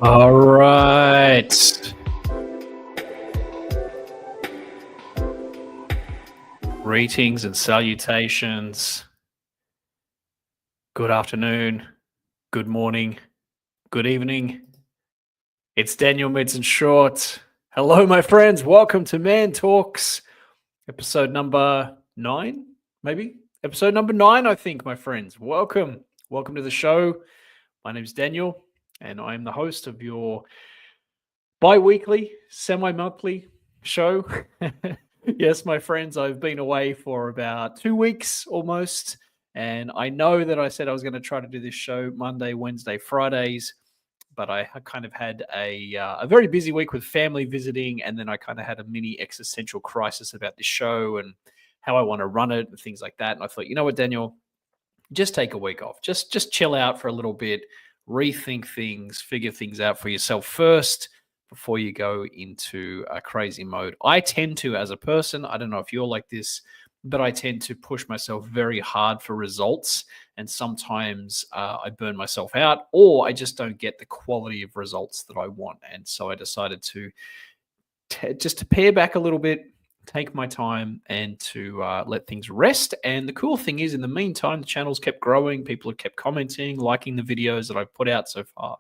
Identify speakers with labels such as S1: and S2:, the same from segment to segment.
S1: All right. Greetings and salutations. Good afternoon, good morning, good evening. It's Daniel Midson-Short. Hello, my friends. Welcome to Man Talks, episode number 9, maybe? Episode number 9, I think, my friends. Welcome. Welcome to the show. My name's Daniel, and I am the host of your bi-weekly, semi-monthly show. Yes, my friends, I've been away for about 2 weeks almost, and I know that I said I was going to try to do this show Monday, Wednesday, Fridays, but I kind of had a very busy week with family visiting, and then I kind of had a mini existential crisis about this show and how I want to run it and things like that. And I thought, you know what, Daniel, just take a week off. Just chill out for a little bit, rethink things, figure things out for yourself first before you go into a crazy mode. I tend to, as a person, I don't know if you're like this, but I tend to push myself very hard for results. And sometimes I burn myself out, or I just don't get the quality of results that I want. And so I decided to just to pare back a little bit, take my time, and to let things rest. And the cool thing is, in the meantime, the channel's kept growing. People have kept commenting, liking the videos that I've put out so far.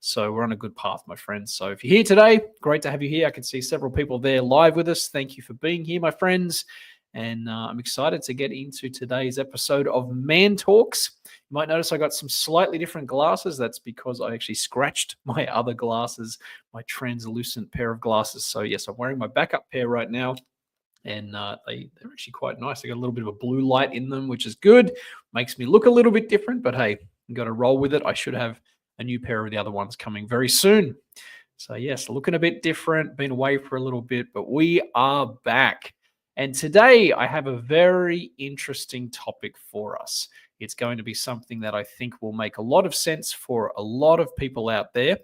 S1: So we're on a good path, my friends. So if you're here today, great to have you here. I can see several people there live with us. Thank you for being here, my friends. And I'm excited to get into today's episode of Man Talks. You might notice I got some slightly different glasses. That's because I actually scratched my other glasses, my translucent pair of glasses. So yes, I'm wearing my backup pair right now. And they're actually quite nice. They got a little bit of a blue light in them, which is good. Makes me look a little bit different, but hey, you got to roll with it. I should have a new pair of the other ones coming very soon. So yes, looking a bit different, been away for a little bit, but we are back. And today I have a very interesting topic for us. It's going to be something that I think will make a lot of sense for a lot of people out there.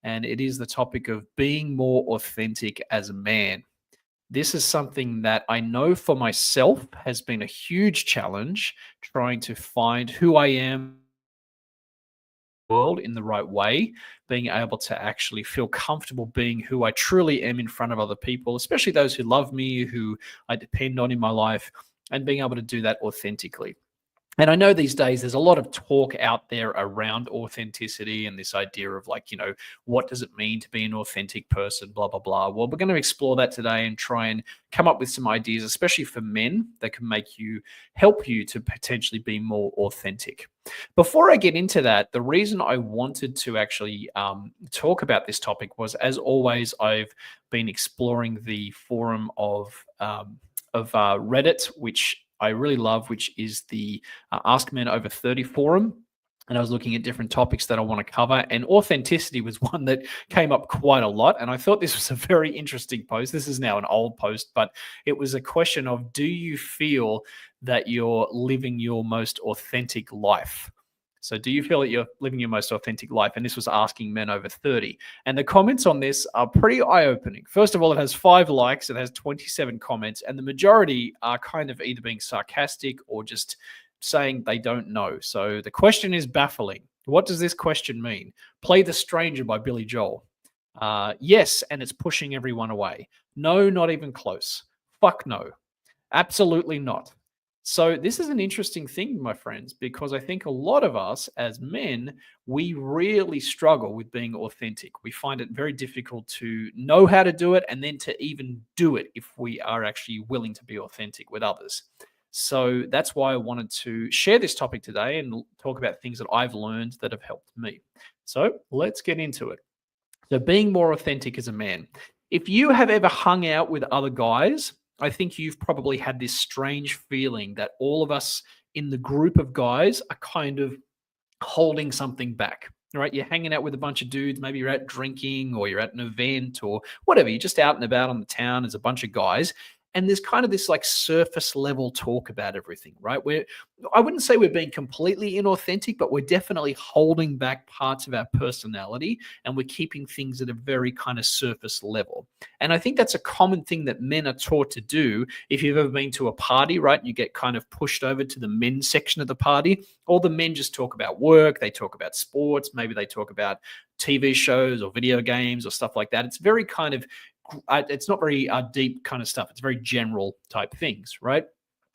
S1: And it is the topic of being more authentic as a man. This is something that I know for myself has been a huge challenge, trying to find who I am world in the right way, being able to actually feel comfortable being who I truly am in front of other people, especially those who love me, who I depend on in my life, and being able to do that authentically. And I know these days there's a lot of talk out there around authenticity and this idea of, like, what does it mean to be an authentic person, blah, blah, blah. Well, we're going to explore that today and try and come up with some ideas, especially for men, that can help you to potentially be more authentic. Before I get into that, the reason I wanted to actually talk about this topic was, as always, I've been exploring the forum of Reddit, which I really love, which is the Ask Men Over 30 forum. And I was looking at different topics that I want to cover, and authenticity was one that came up quite a lot. And I thought this was a very interesting post. This is now an old post, but it was a question of, do you feel that you're living your most authentic life? So do you feel that you're living your most authentic life? And this was asking men over 30. And the comments on this are pretty eye-opening. First of all, it has 5 likes, it has 27 comments, and the majority are kind of either being sarcastic or just saying they don't know. So the question is baffling. What does this question mean? Play The Stranger by Billy Joel. Yes, and it's pushing everyone away. No, not even close. Fuck no. Absolutely not. So this is an interesting thing, my friends, because I think a lot of us as men, we really struggle with being authentic. We find it very difficult to know how to do it, and then to even do it if we are actually willing to be authentic with others. So that's why I wanted to share this topic today and talk about things that I've learned that have helped me. So let's get into it. So being more authentic as a man. If you have ever hung out with other guys, I think you've probably had this strange feeling that all of us in the group of guys are kind of holding something back, right? You're hanging out with a bunch of dudes. Maybe you're out drinking, or you're at an event, or whatever. You're just out and about on the town as a bunch of guys. And there's kind of this like surface level talk about everything, right? I wouldn't say we're being completely inauthentic, but we're definitely holding back parts of our personality and we're keeping things at a very kind of surface level. And I think that's a common thing that men are taught to do. If you've ever been to a party, right, and you get kind of pushed over to the men's section of the party, all the men just talk about work, they talk about sports, maybe they talk about TV shows or video games or stuff like that. It's very kind of, it's not very deep kind of stuff. It's very general type things, right?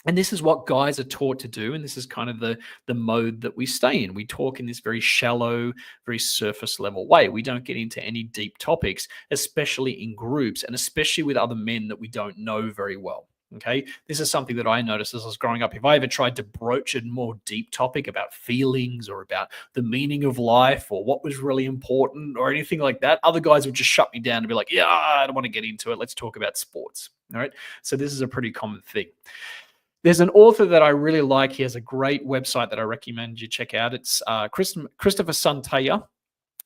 S1: And this is what guys are taught to do, and this is kind of the mode that we stay in. We talk in this very shallow, very surface level way. We don't get into any deep topics, especially in groups, and especially with other men that we don't know very well. Okay, this is something that I noticed as I was growing up. If I ever tried to broach a more deep topic about feelings or about the meaning of life or what was really important or anything like that, other guys would just shut me down and be like, "Yeah, I don't want to get into it. Let's talk about sports." All right, so this is a pretty common thing. There's an author that I really like. He has a great website that I recommend you check out. It's Christopher Santaya.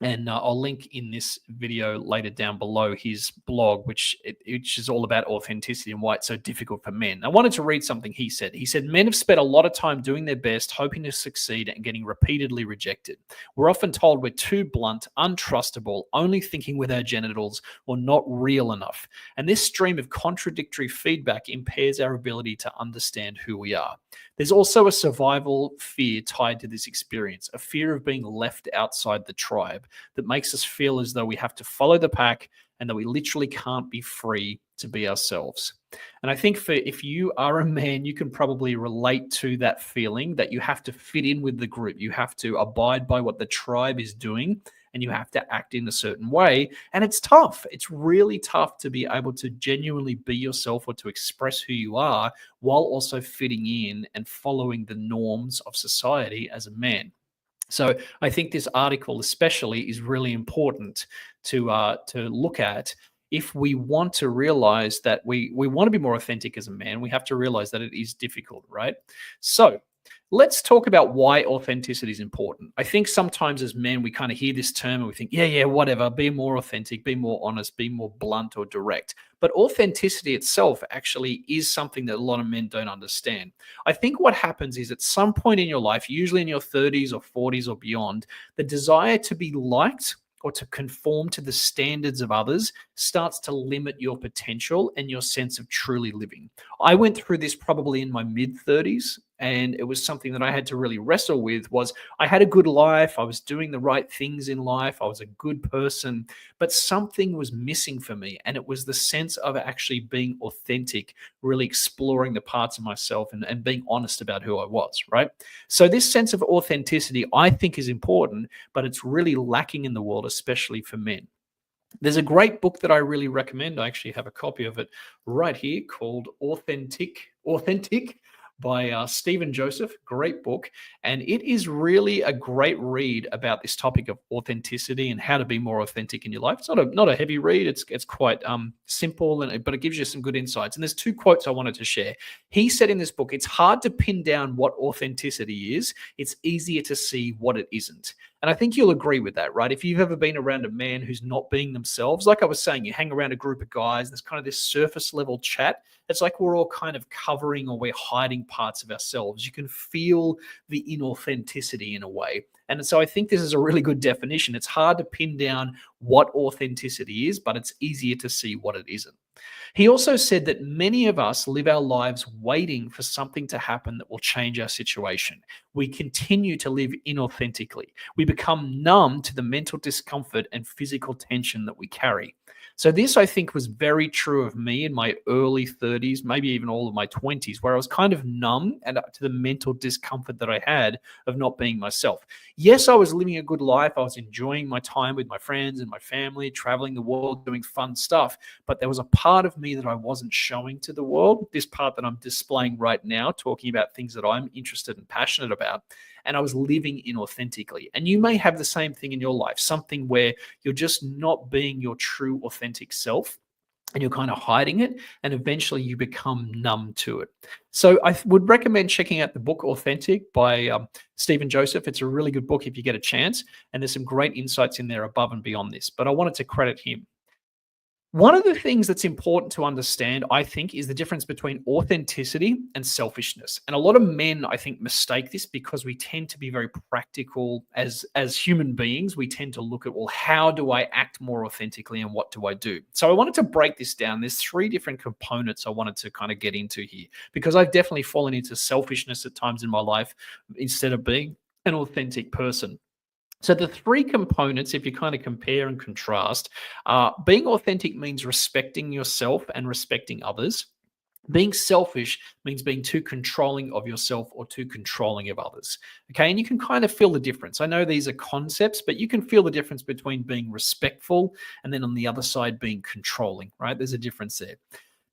S1: And I'll link in this video later down below his blog, which is all about authenticity and why it's so difficult for men. I wanted to read something he said. He said, men have spent a lot of time doing their best, hoping to succeed and getting repeatedly rejected. We're often told we're too blunt, untrustable, only thinking with our genitals, or not real enough. And this stream of contradictory feedback impairs our ability to understand who we are. There's also a survival fear tied to this experience, a fear of being left outside the tribe that makes us feel as though we have to follow the pack and that we literally can't be free to be ourselves. And I think if you are a man, you can probably relate to that feeling that you have to fit in with the group. You have to abide by what the tribe is doing and you have to act in a certain way. And it's tough. It's really tough to be able to genuinely be yourself or to express who you are while also fitting in and following the norms of society as a man. So I think this article especially is really important to look at. If we want to realize that we want to be more authentic as a man, we have to realize that it is difficult, right? So let's talk about why authenticity is important. I think sometimes as men, we kind of hear this term and we think, yeah, whatever, be more authentic, be more honest, be more blunt or direct. But authenticity itself actually is something that a lot of men don't understand. I think what happens is at some point in your life, usually in your 30s or 40s or beyond, the desire to be liked or to conform to the standards of others starts to limit your potential and your sense of truly living. I went through this probably in my mid-30s, and it was something that I had to really wrestle with. Was I had a good life, I was doing the right things in life, I was a good person, but something was missing for me, and it was the sense of actually being authentic, really exploring the parts of myself and being honest about who I was, right? So this sense of authenticity, I think, is important, but it's really lacking in the world, especially for men. There's a great book that I really recommend. I actually have a copy of it right here called Authentic by Stephen Joseph. Great book. And it is really a great read about this topic of authenticity and how to be more authentic in your life. It's not a heavy read. It's quite simple, but it gives you some good insights. And there's two quotes I wanted to share. He said in this book, it's hard to pin down what authenticity is. It's easier to see what it isn't. And I think you'll agree with that, right? If you've ever been around a man who's not being themselves, like I was saying, you hang around a group of guys, there's kind of this surface level chat. It's like we're all kind of covering or we're hiding parts of ourselves. You can feel the inauthenticity in a way. And so I think this is a really good definition. It's hard to pin down what authenticity is, but it's easier to see what it isn't. He also said that many of us live our lives waiting for something to happen that will change our situation. We continue to live inauthentically. We become numb to the mental discomfort and physical tension that we carry. So this, I think, was very true of me in my early 30s, maybe even all of my 20s, where I was kind of numb and to the mental discomfort that I had of not being myself. Yes, I was living a good life. I was enjoying my time with my friends and my family, traveling the world, doing fun stuff. But there was a part of me that I wasn't showing to the world, this part that I'm displaying right now, talking about things that I'm interested and passionate about. And I was living inauthentically. And you may have the same thing in your life, something where you're just not being your true authentic self and you're kind of hiding it, and eventually you become numb to it. So I would recommend checking out the book Authentic by Stephen Joseph. It's a really good book if you get a chance, and there's some great insights in there above and beyond this, but I wanted to credit him. One of the things that's important to understand, I think, is the difference between authenticity and selfishness. And a lot of men, I think, mistake this because we tend to be very practical as human beings. We tend to look at, well, how do I act more authentically and what do I do? So I wanted to break this down. There's three different components I wanted to kind of get into here because I've definitely fallen into selfishness at times in my life instead of being an authentic person. So the three components, if you kind of compare and contrast, being authentic means respecting yourself and respecting others. Being selfish means being too controlling of yourself or too controlling of others. Okay. And you can kind of feel the difference. I know these are concepts, but you can feel the difference between being respectful and then on the other side being controlling, right? There's a difference there.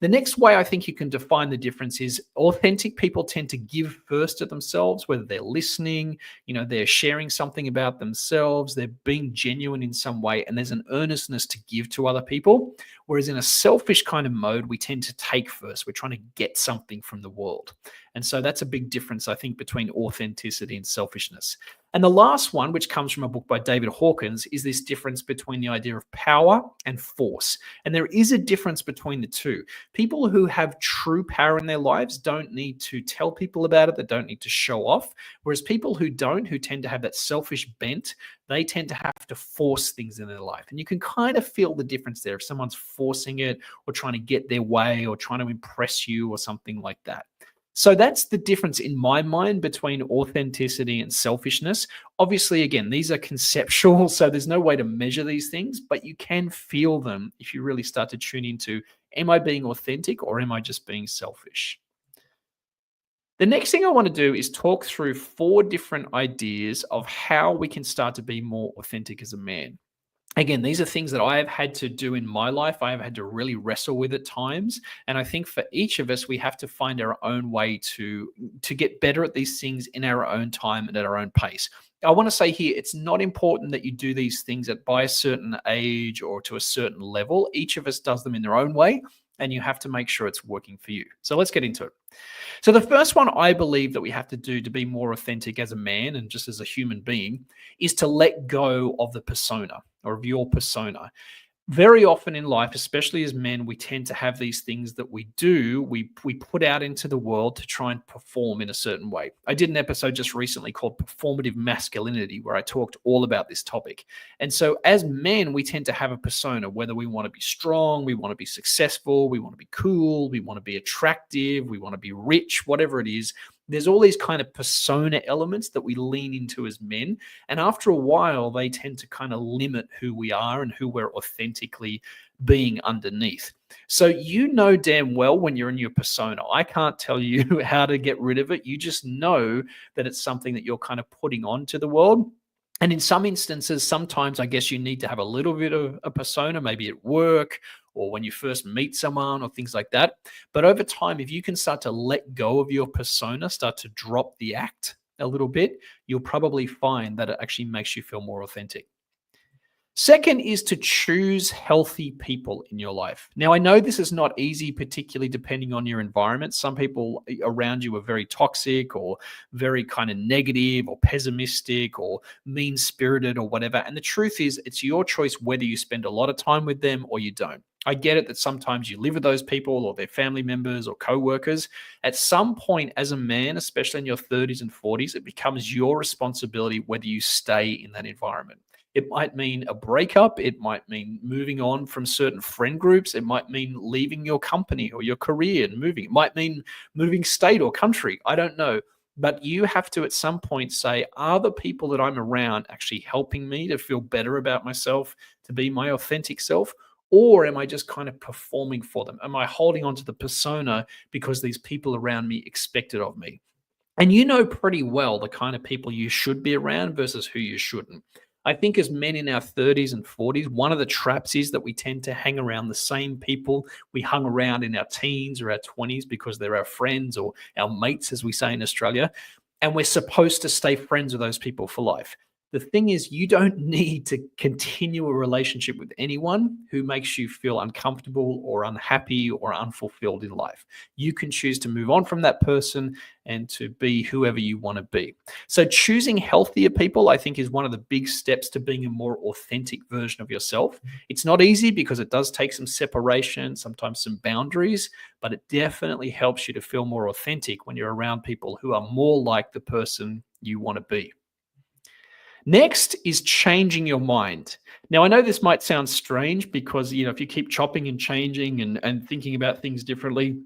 S1: The next way I think you can define the difference is authentic people tend to give first to themselves, whether they're listening, they're sharing something about themselves, they're being genuine in some way, and there's an earnestness to give to other people. Whereas in a selfish kind of mode, we tend to take first. We're trying to get something from the world. And so that's a big difference, I think, between authenticity and selfishness. And the last one, which comes from a book by David Hawkins, is this difference between the idea of power and force. And there is a difference between the two. People who have true power in their lives don't need to tell people about it. They don't need to show off. Whereas people who don't, who tend to have that selfish bent, they tend to have to force things in their life. And you can kind of feel the difference there if someone's forcing it or trying to get their way or trying to impress you or something like that. So that's the difference in my mind between authenticity and selfishness. Obviously, again, these are conceptual, so there's no way to measure these things, but you can feel them if you really start to tune into, am I being authentic or am I just being selfish? The next thing I want to do is talk through 4 different ideas of how we can start to be more authentic as a man. Again, these are things that I have had to do in my life. I have had to really wrestle with at times. And I think for each of us, we have to find our own way to get better at these things in our own time and at our own pace. I want to say here, it's not important that you do these things by a certain age or to a certain level. Each of us does them in their own way, and you have to make sure it's working for you. So let's get into it. So the first one I believe that we have to do to be more authentic as a man and just as a human being is to let go of the persona or of your persona. Very often in life, especially as men, we tend to have these things that we do, we put out into the world to try and perform in a certain way. I did an episode just recently called Performative Masculinity, where I talked all about this topic. And so as men, we tend to have a persona, whether we want to be strong, we want to be successful, we want to be cool, we want to be attractive, we want to be rich, whatever it is. There's all these kind of persona elements that we lean into as men. And after a while, they tend to kind of limit who we are and who we're authentically being underneath. So you know damn well when you're in your persona. I can't tell you how to get rid of it. You just know that it's something that you're kind of putting onto the world. And in some instances, sometimes I guess you need to have a little bit of a persona, maybe at work or when you first meet someone or things like that. But over time, if you can start to let go of your persona, start to drop the act a little bit, you'll probably find that it actually makes you feel more authentic. Second is to choose healthy people in your life. Now, I know this is not easy, particularly depending on your environment. Some people around you are very toxic or very kind of negative or pessimistic or mean-spirited or whatever. And the truth is, it's your choice whether you spend a lot of time with them or you don't. I get it that sometimes you live with those people or their family members or co-workers. At some point as a man, especially in your 30s and 40s, it becomes your responsibility whether you stay in that environment. It might mean a breakup. It might mean moving on from certain friend groups. It might mean leaving your company or your career and moving. It might mean moving state or country. I don't know. But you have to at some point say, are the people that I'm around actually helping me to feel better about myself, to be my authentic self? Or am I just kind of performing for them? Am I holding on to the persona because these people around me expect it of me? And you know pretty well the kind of people you should be around versus who you shouldn't. I think as men in our 30s and 40s, one of the traps is that we tend to hang around the same people we hung around in our teens or our 20s because they're our friends or our mates, as we say in Australia. And we're supposed to stay friends with those people for life. The thing is, you don't need to continue a relationship with anyone who makes you feel uncomfortable or unhappy or unfulfilled in life. You can choose to move on from that person and to be whoever you want to be. So, choosing healthier people, I think, is one of the big steps to being a more authentic version of yourself. It's not easy because it does take some separation, sometimes some boundaries, but it definitely helps you to feel more authentic when you're around people who are more like the person you want to be. Next is changing your mind. Now, I know this might sound strange because, if you keep chopping and changing and thinking about things differently,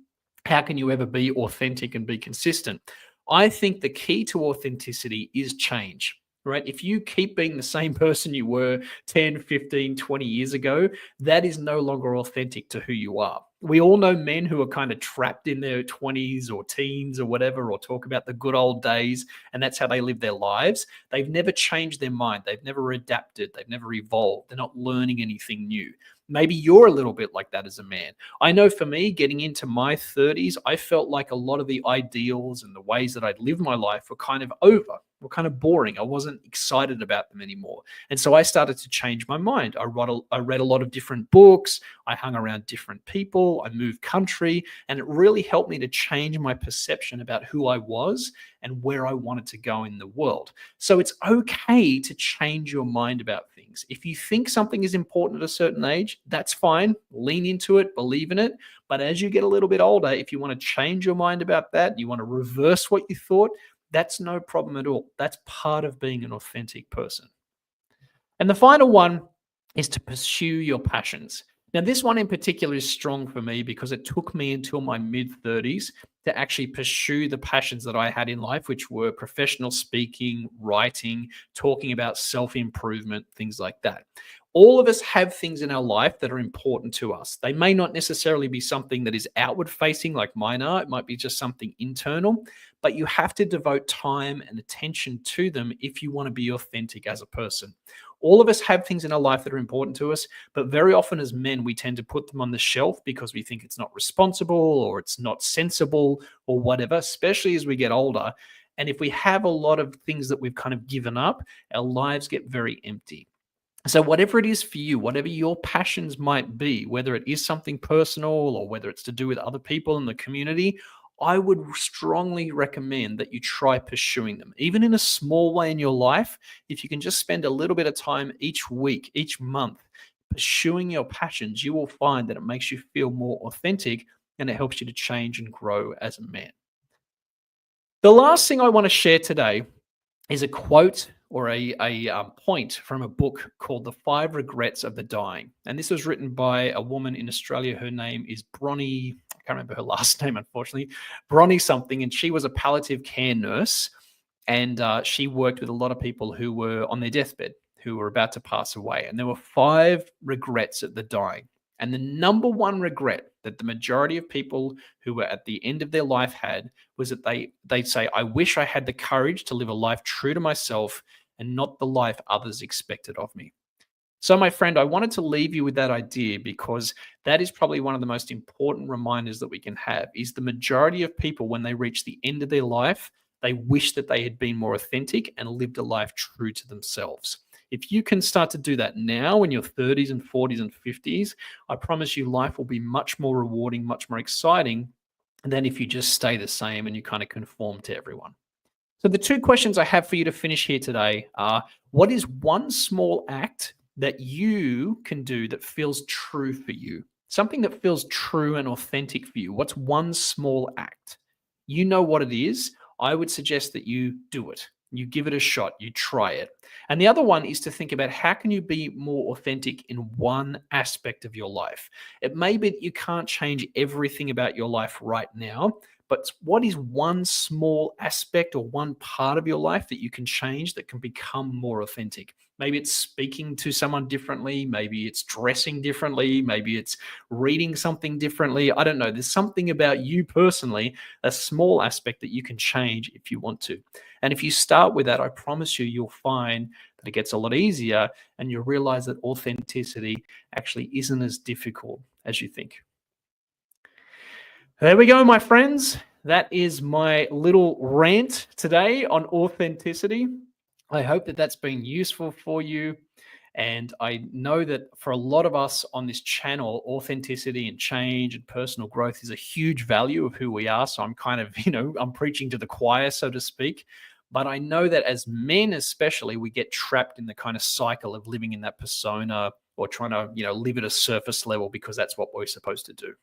S1: how can you ever be authentic and be consistent? I think the key to authenticity is change, right? If you keep being the same person you were 10, 15, 20 years ago, that is no longer authentic to who you are. We all know men who are kind of trapped in their 20s or teens or whatever, or talk about the good old days, and that's how they live their lives. They've never changed their mind. They've never adapted. They've never evolved. They're not learning anything new. Maybe you're a little bit like that as a man. I know for me, getting into my 30s, I felt like a lot of the ideals and the ways that I'd lived my life were kind of over, were kind of boring. I wasn't excited about them anymore. And so I started to change my mind. I read a lot of different books. I hung around different people. I moved country. And it really helped me to change my perception about who I was and where I wanted to go in the world. So it's okay to change your mind about things. If you think something is important at a certain age, that's fine. Lean into it, believe in it. But as you get a little bit older, if you want to change your mind about that, you want to reverse what you thought, that's no problem at all. That's part of being an authentic person. And the final one is to pursue your passions. Now, this one in particular is strong for me because it took me until my mid 30s to actually pursue the passions that I had in life, which were professional speaking, writing, talking about self improvement, things like that. All of us have things in our life that are important to us. They may not necessarily be something that is outward facing like mine are. It might be just something internal, but you have to devote time and attention to them if you want to be authentic as a person. All of us have things in our life that are important to us, but very often as men, we tend to put them on the shelf because we think it's not responsible or it's not sensible or whatever, especially as we get older. And if we have a lot of things that we've kind of given up, our lives get very empty. So, whatever it is for you, whatever your passions might be, whether it is something personal or whether it's to do with other people in the community, I would strongly recommend that you try pursuing them. Even in a small way in your life, if you can just spend a little bit of time each week, each month, pursuing your passions, you will find that it makes you feel more authentic and it helps you to change and grow as a man. The last thing I want to share today is a quote or a point from a book called The Five Regrets of the Dying. And this was written by a woman in Australia. Her name is Bronnie. I can't remember her last name, unfortunately. Bronnie something. And she was a palliative care nurse. And she worked with a lot of people who were on their deathbed, who were about to pass away. And there were five regrets at the dying. And the number one regret that the majority of people who were at the end of their life had was that they'd say, I wish I had the courage to live a life true to myself and not the life others expected of me. So, my friend, I wanted to leave you with that idea because that is probably one of the most important reminders that we can have is the majority of people, when they reach the end of their life, they wish that they had been more authentic and lived a life true to themselves. If you can start to do that now in your 30s and 40s and 50s, I promise you life will be much more rewarding, much more exciting than if you just stay the same and you kind of conform to everyone. So, the two questions I have for you to finish here today are what is one small act that you can do that feels true for you? Something that feels true and authentic for you. What's one small act? You know what it is. I would suggest that you do it. You give it a shot. You try it. And the other one is to think about how can you be more authentic in one aspect of your life? It may be that you can't change everything about your life right now, but what is one small aspect or one part of your life that you can change that can become more authentic? Maybe it's speaking to someone differently. Maybe it's dressing differently. Maybe it's reading something differently. I don't know. There's something about you personally, a small aspect that you can change if you want to. And if you start with that, I promise you, you'll find that it gets a lot easier and you'll realize that authenticity actually isn't as difficult as you think. There we go, my friends. That is my little rant today on authenticity. I hope that that's been useful for you. And I know that for a lot of us on this channel, authenticity and change and personal growth is a huge value of who we are. So I'm kind of, I'm preaching to the choir, so to speak. But I know that as men, especially, we get trapped in the kind of cycle of living in that persona or trying to, live at a surface level because that's what we're supposed to do.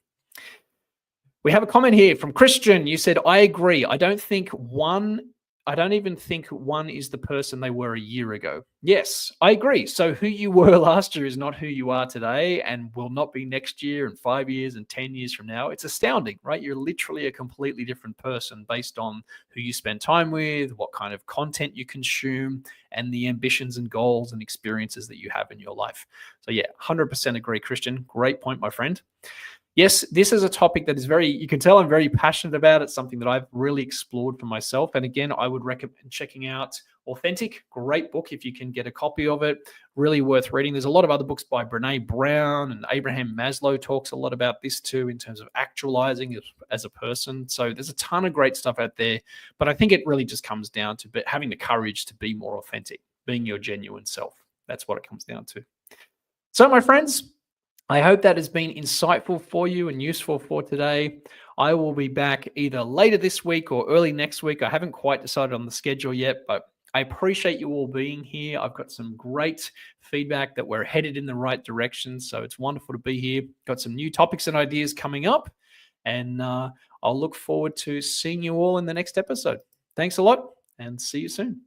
S1: We have a comment here from Christian. You said, I agree. I don't even think one is the person they were a year ago. Yes, I agree. So who you were last year is not who you are today and will not be next year and 5 years and 10 years from now. It's astounding, right? You're literally a completely different person based on who you spend time with, what kind of content you consume, and the ambitions and goals and experiences that you have in your life. So yeah, 100% agree, Christian. Great point, my friend. Yes, this is a topic that is you can tell I'm very passionate about. It's something that I've really explored for myself. And again, I would recommend checking out Authentic. Great book if you can get a copy of it. Really worth reading. There's a lot of other books by Brene Brown, and Abraham Maslow talks a lot about this too in terms of actualizing as a person. So there's a ton of great stuff out there. But I think it really just comes down to having the courage to be more authentic, being your genuine self. That's what it comes down to. So my friends, I hope that has been insightful for you and useful for today. I will be back either later this week or early next week. I haven't quite decided on the schedule yet, but I appreciate you all being here. I've got some great feedback that we're headed in the right direction. So it's wonderful to be here. Got some new topics and ideas coming up, and I'll look forward to seeing you all in the next episode. Thanks a lot, and see you soon.